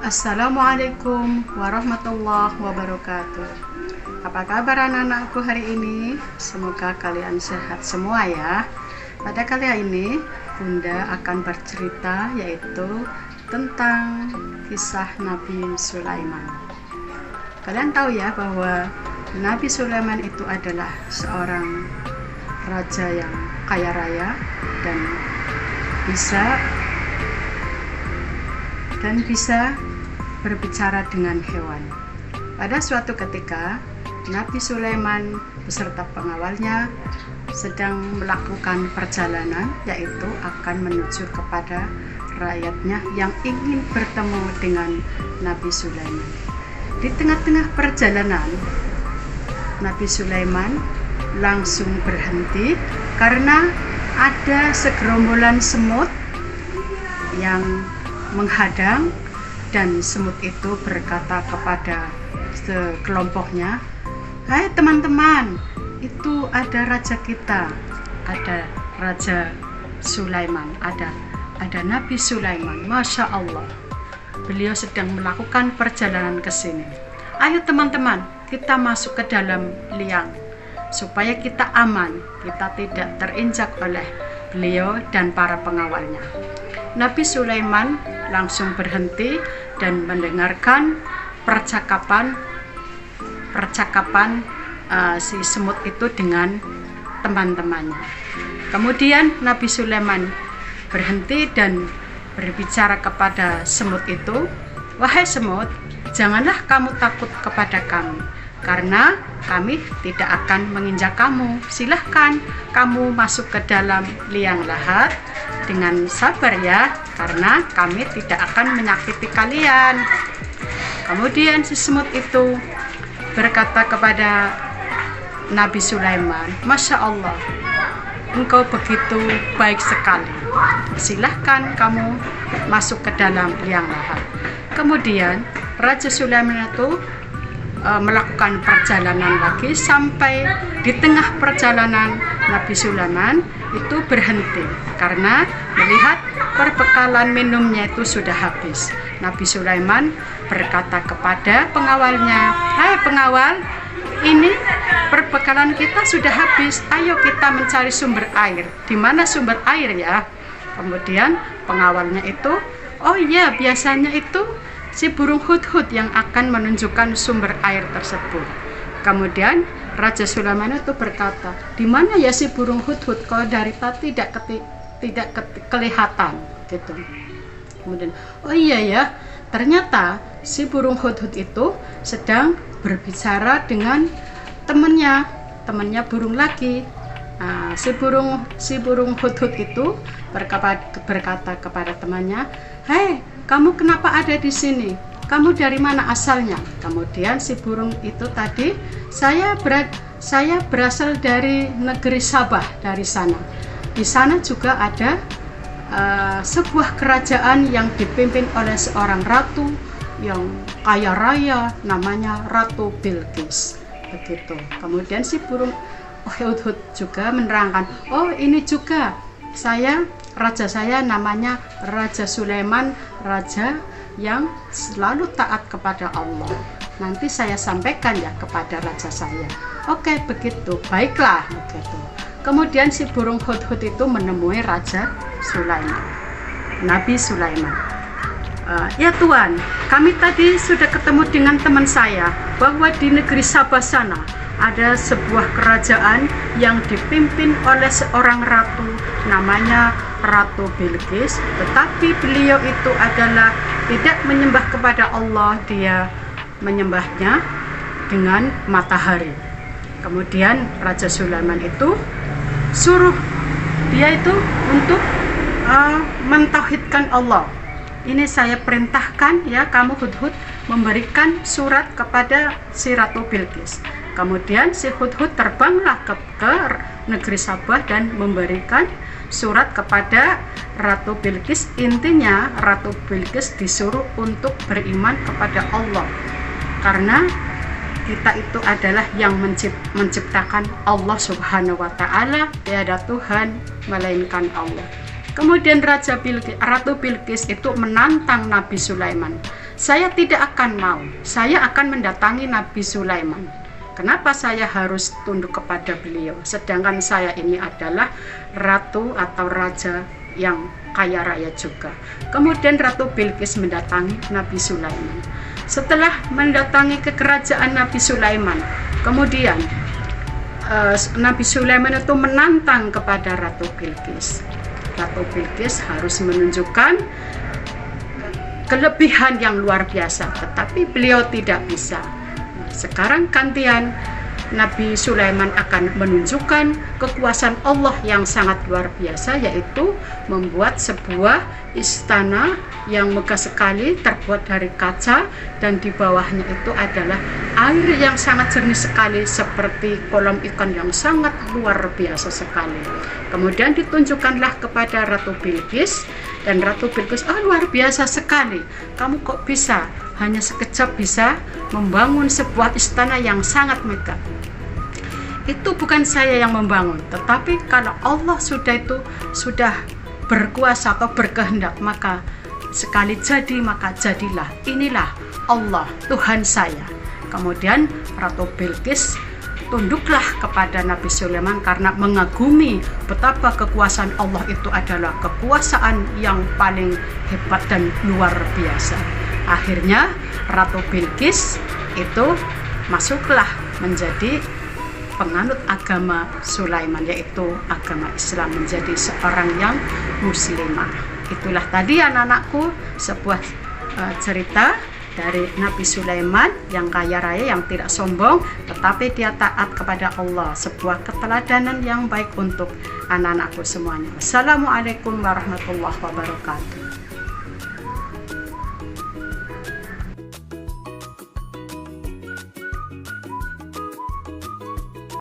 Assalamualaikum warahmatullahi wabarakatuh. Apa kabar anak-anakku hari ini? Semoga kalian sehat semua ya. Pada kali ini Bunda akan bercerita yaitu tentang kisah Nabi Sulaiman. Kalian tahu ya bahwa Nabi Sulaiman itu adalah seorang raja yang kaya raya dan bisa berbicara dengan hewan. Pada suatu ketika, Nabi Sulaiman beserta pengawalnya sedang melakukan perjalanan, yaitu akan menuju kepada rakyatnya yang ingin bertemu dengan Nabi Sulaiman. Di tengah-tengah perjalanan, Nabi Sulaiman langsung berhenti karena ada segerombolan semut yang menghadang, dan semut itu berkata kepada sekelompoknya, "Hai teman-teman, itu ada raja kita, ada Raja Sulaiman, ada Nabi Sulaiman, Masya Allah. Beliau sedang melakukan perjalanan ke sini. Ayo teman-teman, kita masuk ke dalam liang supaya kita aman, kita tidak terinjak oleh beliau dan para pengawalnya." Nabi Sulaiman langsung berhenti dan mendengarkan percakapan si semut itu dengan teman-temannya. Kemudian Nabi Sulaiman berhenti dan berbicara kepada semut itu, "Wahai semut, janganlah kamu takut kepada kami, karena kami tidak akan menginjak kamu. Silahkan kamu masuk ke dalam liang lahat dengan sabar ya, karena kami tidak akan menyakiti kalian." Kemudian si semut itu berkata kepada Nabi Sulaiman, "Masya Allah, engkau begitu baik sekali. Silahkan kamu masuk ke dalam liang lahat." Kemudian Raja Sulaiman itu melakukan perjalanan lagi, sampai di tengah perjalanan Nabi Sulaiman itu berhenti karena melihat perbekalan minumnya itu sudah habis. Nabi Sulaiman berkata kepada pengawalnya, "Hai pengawal, ini perbekalan kita sudah habis. Ayo kita mencari sumber air. Di mana sumber air ya?" Kemudian pengawalnya itu, "Oh iya, biasanya itu si burung hudhud yang akan menunjukkan sumber air tersebut." Kemudian Raja Sulaiman itu berkata, "Di mana ya si burung hudhud? Kalau dari tadi tidak kelihatan." Gitu. Kemudian, "Oh iya ya, ternyata si burung hudhud itu sedang berbicara dengan temannya burung lagi." Nah, si burung hudhud itu berkata kepada temannya, "Hei, kamu kenapa ada di sini? Kamu dari mana asalnya?" Kemudian si burung itu tadi, saya berasal dari negeri Sabah, dari sana. Di sana juga ada sebuah kerajaan yang dipimpin oleh seorang ratu yang kaya raya, namanya Ratu Bilqis." Begitu. Kemudian si burung hudhud juga menerangkan, "Oh ini juga raja saya namanya Raja Sulaiman, raja yang selalu taat kepada Allah. Nanti saya sampaikan ya kepada raja saya." "Oke, begitu, baiklah." Begitu. Kemudian si burung hudhud itu menemui Raja Sulaiman, Nabi Sulaiman. "Ya Tuan, kami tadi sudah ketemu dengan teman saya bahwa di negeri Sabah sana ada sebuah kerajaan yang dipimpin oleh seorang ratu namanya Ratu Bilqis, tetapi beliau itu adalah tidak menyembah kepada Allah, dia menyembahnya dengan matahari." Kemudian Raja Sulaiman itu suruh dia itu untuk mentauhidkan Allah. "Ini saya perintahkan ya, kamu hudhud memberikan surat kepada si Ratu Bilqis." Kemudian si hudhud terbanglah ke negeri Sabah dan memberikan surat kepada Ratu Bilqis. Intinya Ratu Bilqis disuruh untuk beriman kepada Allah, karena kita itu adalah yang menciptakan Allah Subhanahu wa Ta'ala, tiada Tuhan melainkan Allah. Kemudian Ratu Bilqis itu menantang Nabi Sulaiman. saya tidak akan mau. Saya akan mendatangi Nabi Sulaiman. Kenapa saya harus tunduk kepada beliau? Sedangkan saya ini adalah ratu atau raja yang kaya raya juga. Kemudian Ratu Bilqis mendatangi Nabi Sulaiman. Setelah mendatangi ke kerajaan Nabi Sulaiman, kemudian Nabi Sulaiman itu menantang kepada Ratu Bilqis. Ratu Bilqis harus menunjukkan kelebihan yang luar biasa, tetapi beliau tidak bisa. Sekarang gantian, Nabi Sulaiman akan menunjukkan kekuasaan Allah yang sangat luar biasa, yaitu membuat sebuah istana yang megah sekali, terbuat dari kaca, dan di bawahnya itu adalah air yang sangat jernih sekali, seperti kolam ikan yang sangat luar biasa sekali. Kemudian ditunjukkanlah kepada Ratu Bilqis, dan Ratu Bilqis, luar biasa sekali, kamu kok bisa hanya sekejap bisa membangun sebuah istana yang sangat megah. Itu bukan saya yang membangun, tetapi kalau Allah sudah berkuasa atau berkehendak, maka sekali jadi maka jadilah. Inilah Allah, Tuhan saya. Kemudian Ratu Bilqis tunduklah kepada Nabi Sulaiman karena mengagumi betapa kekuasaan Allah itu adalah kekuasaan yang paling hebat dan luar biasa. Akhirnya Ratu Bilqis itu masuklah menjadi penganut agama Sulaiman, yaitu agama Islam, menjadi seorang yang muslimah. Itulah tadi anak-anakku sebuah cerita dari Nabi Sulaiman yang kaya raya, yang tidak sombong, tetapi dia taat kepada Allah. Sebuah keteladanan yang baik untuk anak-anakku semuanya. Assalamualaikum warahmatullahi wabarakatuh.